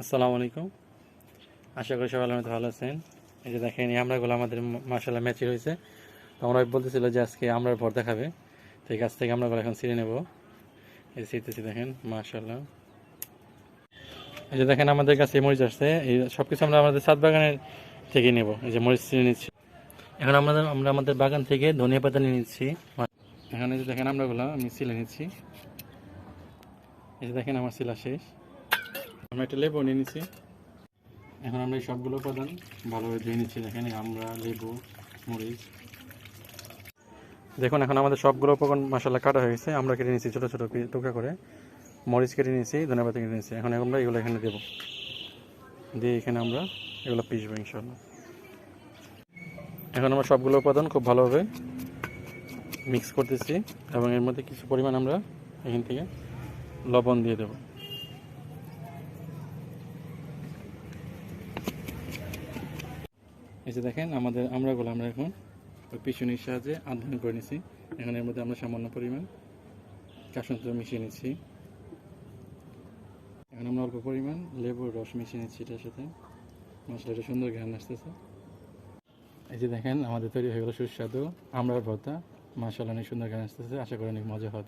আসসালামু আলাইকুম। আশা করি সবাই ভালো আছেন। এই যে দেখেন এই আমরাগুলো আমাদের মাশাআল্লাহ ম্যাচিং হয়েছে। তো আমরা বলতেছিল যে আজকে আমরার ভর্তা খাবে, তো এই গাছ থেকে আমরাগুলো এখন ছিঁড়ে নেব। এই ছিঁড়তেছি দেখেন মাশাআল্লাহ। এই যে দেখেন আমাদের কাছে মরিচ আসছে, এই সব কিছু আমরা আমাদের ছাদ বাগানের থেকে নেব। এই যে মরিচ ছিঁড়ে নিচ্ছি। এখন আমরা আমাদের বাগান থেকে ধনিয়া পাতা নিয়ে নিচ্ছি। এখানে যে দেখেন আমরাগুলো আমি ছিলে নিচ্ছি। এই যে দেখেন আমার ছিলা শেষ। আমরা একটা লেবু নিয়ে নিচ্ছি। এখন আমরা এই সবগুলো উপাদান ভালোভাবে ধুয়ে নিচ্ছি। দেখেন আমরা লেবু, মরিচ, দেখুন এখন আমাদের সবগুলো উপকরণ মশলা কাটা হয়ে গেছে। আমরা কেটে নিচ্ছি ছোটো ছোটো টুকরা করে। মরিচ কেটে নিয়েছি, ধনেপাতা কেটে নিয়েছি। এখন আমরা এগুলো এখানে দেবো, দিয়ে এখানে আমরা এগুলো পিসবো ইনশাল্লাহ। এখন আমরা সবগুলো উপাদান খুব ভালোভাবে মিক্স করতেছি এবং এর মধ্যে কিছু পরিমাণ আমরা এখান থেকে লবণ দিয়ে দেবো। এই যে দেখেন আমাদের আমরা এখন ওই পিছনের সাহায্যে আধঘন করে নিচ্ছি। এখন এর মধ্যে আমরা সামান্য পরিমাণ কাসুন্দি মিশিয়ে নিচ্ছি। এখন আমরা অল্প পরিমাণ লেবুর রস মিশিয়ে নিচ্ছি এটার সাথে। মশলাটা সুন্দর ঘ্রাণ আসতেছে। এই যে দেখেন আমাদের তৈরি হয়ে গেল সুস্বাদু আমড়ার ভর্তা। মাশাআল্লাহ অনেক সুন্দর ঘ্রাণ আসতেছে। আশা করি অনেক মজা হবে।